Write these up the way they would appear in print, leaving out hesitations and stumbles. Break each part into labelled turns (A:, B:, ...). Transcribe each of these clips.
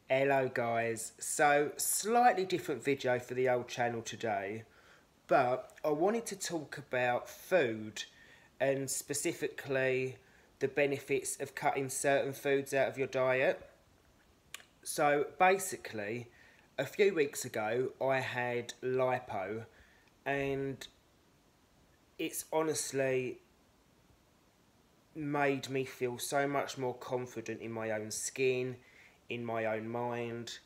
A: Hello guys, so slightly different video for the old channel today, but I wanted to talk about food and specifically the benefits of cutting certain foods out of your diet. So basically, a few weeks ago I had Lipo and it's honestly made me feel so much more confident in my own skin, in my own mind.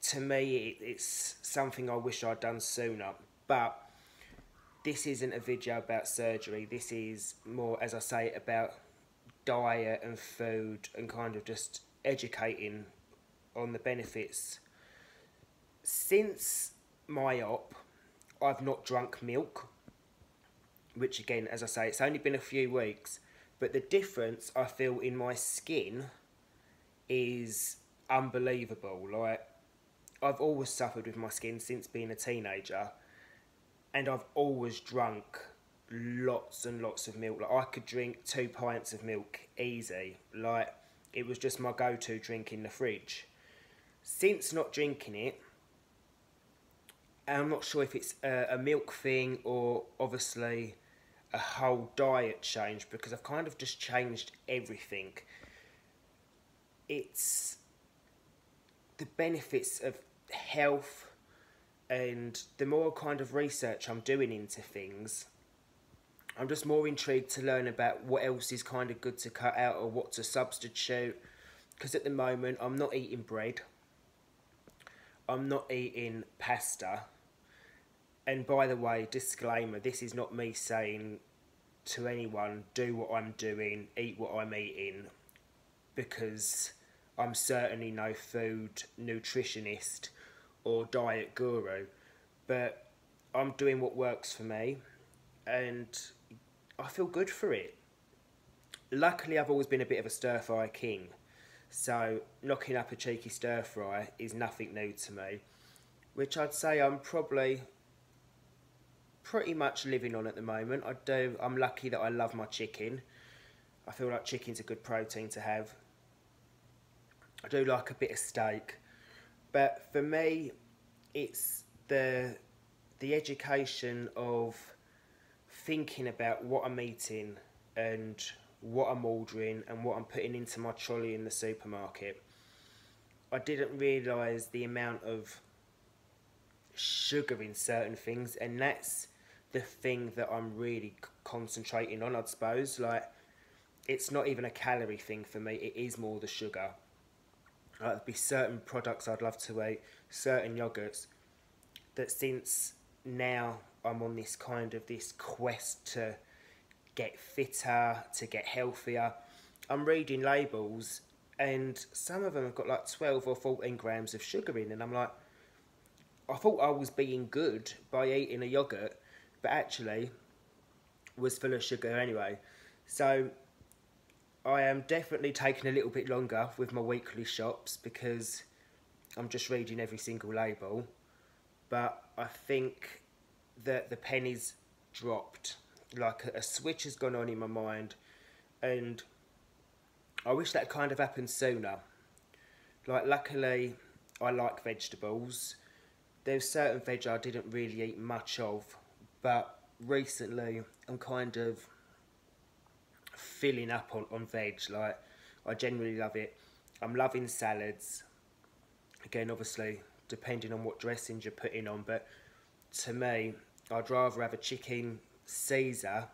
A: To me, it's something I wish I'd done sooner. But this isn't a video about surgery. This is more, as I say, about diet and food and kind of just educating on the benefits. Since my op, I've not drunk milk, which again, as I say, it's only been a few weeks, but the difference I feel in my skin is unbelievable. Like, I've always suffered with my skin since being a teenager, and I've always drunk lots and lots of milk. Like, I could drink 2 pints of milk easy. Like, it was just my go-to drink in the fridge. Since not drinking it, and I'm not sure if it's a milk thing or obviously a whole diet change, because I've kind of just changed everything. It's the benefits of health, and the more kind of research I'm doing into things, I'm just more intrigued to learn about what else is kind of good to cut out or what to substitute. Because at the moment I'm not eating bread, I'm not eating pasta. And by the way, disclaimer, this is not me saying to anyone, do what I'm doing, eat what I'm eating, because I'm certainly no food nutritionist or diet guru, but I'm doing what works for me and I feel good for it. Luckily, I've always been a bit of a stir-fry king, so knocking up a cheeky stir-fry is nothing new to me, which I'd say I'm probably pretty much living on at the moment. I'm lucky that I love my chicken. I feel like chicken's a good protein to have. I do like a bit of steak, but for me, it's the education of thinking about what I'm eating and what I'm ordering and what I'm putting into my trolley in the supermarket. I didn't realise the amount of sugar in certain things, and that's the thing that I'm really concentrating on, I suppose. Like, it's not even a calorie thing for me, it is more the sugar. There'd be certain products I'd love to eat, certain yogurts, that since now I'm on this quest to get fitter, to get healthier, I'm reading labels and some of them have got like 12 or 14 grams of sugar in, and I'm like, I thought I was being good by eating a yogurt, but actually was full of sugar anyway. So I am definitely taking a little bit longer with my weekly shops because I'm just reading every single label. But I think that the pennies dropped. Like a switch has gone on in my mind, and I wish that kind of happened sooner. Like, luckily, I like vegetables. There's certain veg I didn't really eat much of, but recently I'm kind of filling up on veg. Like, I generally love it. I'm loving salads. Again, obviously, depending on what dressings you're putting on, but to me, I'd rather have a chicken Caesar,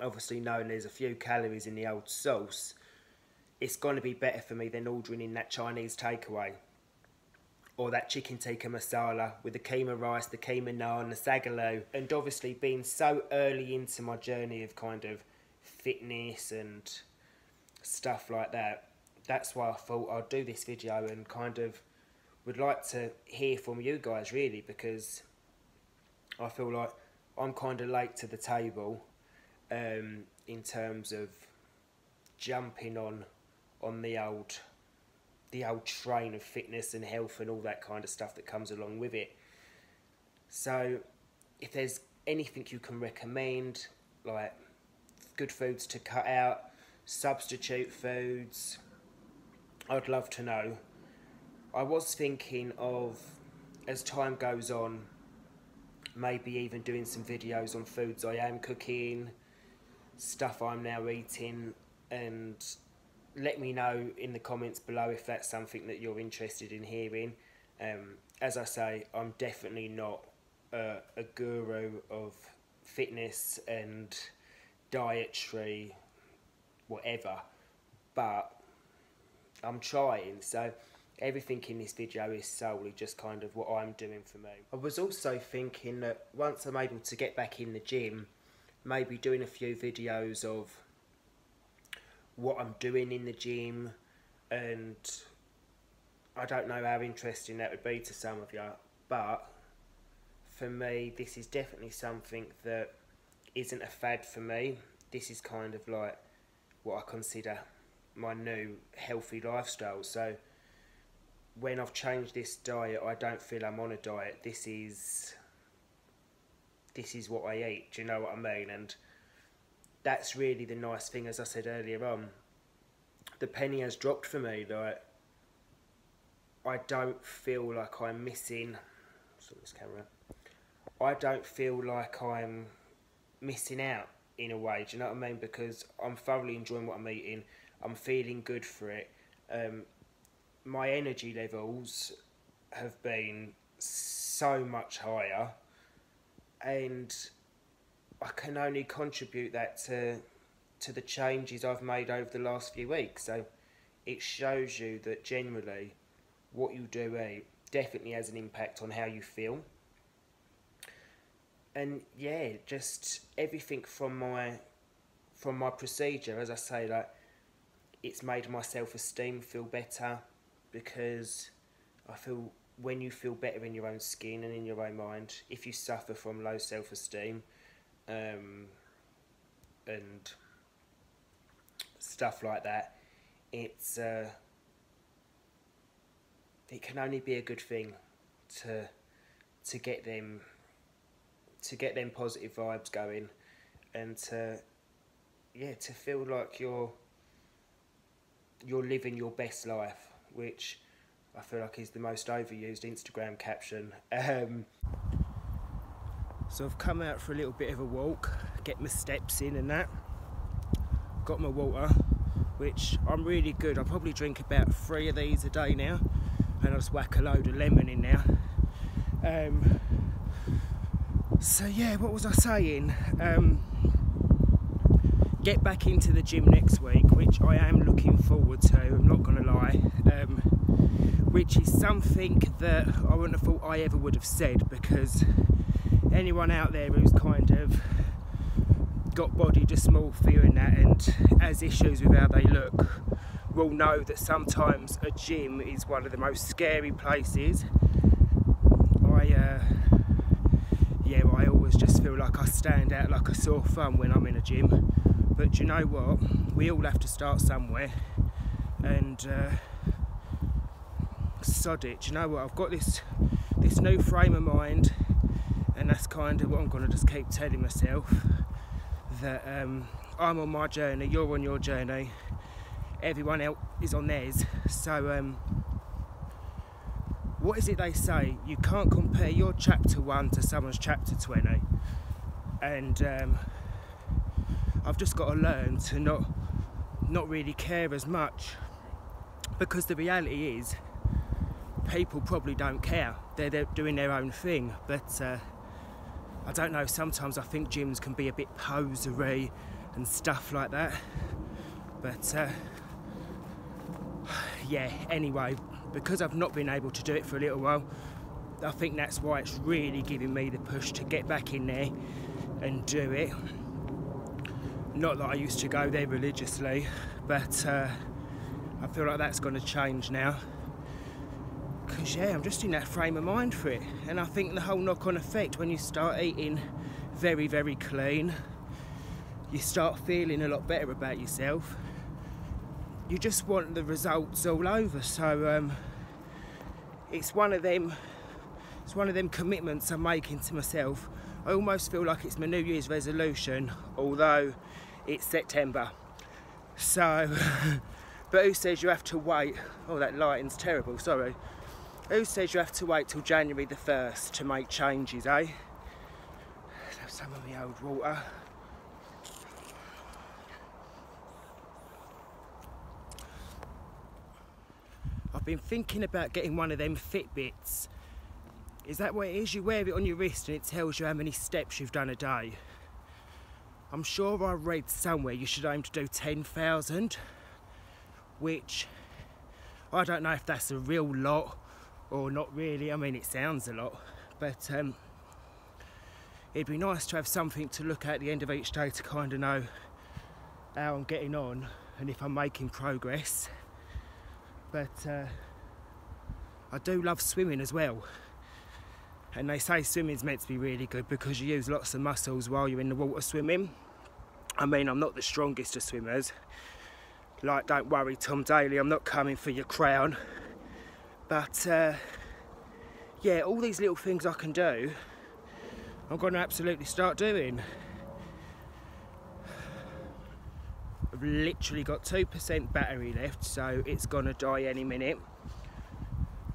A: obviously knowing there's a few calories in the old sauce. It's going to be better for me than ordering in that Chinese takeaway, or that chicken tikka masala with the keema rice, the keema naan, the sagaloo. And obviously, being so early into my journey of kind of fitness and stuff like that, that's why I thought I'd do this video and kind of would like to hear from you guys, really, because I feel like I'm kind of late to the table in terms of jumping on the old train of fitness and health and all that kind of stuff that comes along with it. So if there's anything you can recommend, like good foods to cut out, substitute foods. I'd love to know. I was thinking of, as time goes on, maybe even doing some videos on foods I am cooking, stuff I'm now eating, and let me know in the comments below if that's something that you're interested in hearing. As I say, I'm definitely not a guru of fitness and dietary whatever, but I'm trying, so everything in this video is solely just kind of what I'm doing for me. I was also thinking that once I'm able to get back in the gym, maybe doing a few videos of what I'm doing in the gym, and I don't know how interesting that would be to some of you, but for me this is definitely something that isn't a fad for me. This is kind of like what I consider my new healthy lifestyle. So when I've changed this diet, I don't feel I'm on a diet. This is what I eat, do you know what I mean? And that's really the nice thing. As I said earlier on, the penny has dropped for me. Like, I don't feel like I'm missing, sort this camera, I don't feel like I'm missing out in a way, do you know what I mean? Because I'm thoroughly enjoying what I'm eating, I'm feeling good for it. My energy levels have been so much higher, and I can only contribute that to the changes I've made over the last few weeks. So it shows you that generally what you do eat definitely has an impact on how you feel. And yeah, just everything from my procedure, as I say, like, it's made my self-esteem feel better, because I feel when you feel better in your own skin and in your own mind, if you suffer from low self-esteem and stuff like that, it can only be a good thing to get them positive vibes going, and to feel like you're living your best life, which I feel like is the most overused Instagram caption. So I've come out for a little bit of a walk, get my steps in and that. Got my water, which I'm really good. I probably drink about 3 of these a day now, and I just whack a load of lemon in now. So yeah, what was I saying? Get back into the gym next week, which I am looking forward to, I'm not going to lie. Which is something that I wouldn't have thought I ever would have said, because anyone out there who's kind of got body dysmorphia and that, and has issues with how they look, will know that sometimes a gym is one of the most scary places. I always just feel like I stand out like a sore thumb when I'm in a gym. But do you know what? We all have to start somewhere, and sod it. Do you know what? I've got this new frame of mind, and that's kind of what I'm going to just keep telling myself, that I'm on my journey, you're on your journey, everyone else is on theirs. So what is it they say? You can't compare your chapter 1 to someone's chapter 20. And I've just got to learn to not really care as much, because the reality is people probably don't care. They're doing their own thing. But I don't know, sometimes I think gyms can be a bit posery and stuff like that. But yeah, anyway, because I've not been able to do it for a little while, I think that's why it's really giving me the push to get back in there and do it. Not that I used to go there religiously, but I feel like that's going to change now. Because yeah, I'm just in that frame of mind for it. And I think the whole knock-on effect, when you start eating very, very clean, you start feeling a lot better about yourself. You just want the results all over. So it's one of them commitments I'm making to myself. I almost feel like it's my New Year's resolution, although it's September. So, but who says you have to wait? Oh, that lighting's terrible, sorry. Who says you have to wait till January the 1st to make changes, eh? Let's have some of the old water. I've been thinking about getting one of them Fitbits. Is that what it is? You wear it on your wrist and it tells you how many steps you've done a day. I'm sure I read somewhere you should aim to do 10,000, which I don't know if that's a real lot or not really. I mean, it sounds a lot, but it'd be nice to have something to look at the end of each day to kind of know how I'm getting on and if I'm making progress. But I do love swimming as well, and they say swimming's meant to be really good because you use lots of muscles while you're in the water swimming. I mean, I'm not the strongest of swimmers, like, don't worry Tom Daley, I'm not coming for your crown, but yeah, all these little things I can do, I'm going to absolutely start doing. I've literally got 2% battery left, so it's gonna die any minute.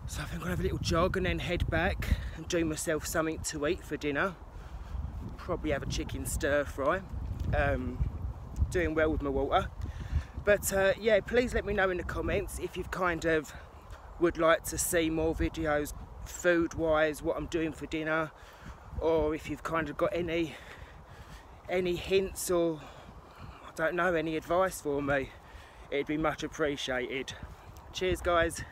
A: So I think I'm gonna have a little jog and then head back and do myself something to eat for dinner. Probably have a chicken stir fry. Doing well with my water. But yeah, please let me know in the comments if you've kind of would like to see more videos food wise, what I'm doing for dinner, or if you've kind of got any hints or I don't know, any advice for me. It'd be much appreciated. Cheers guys.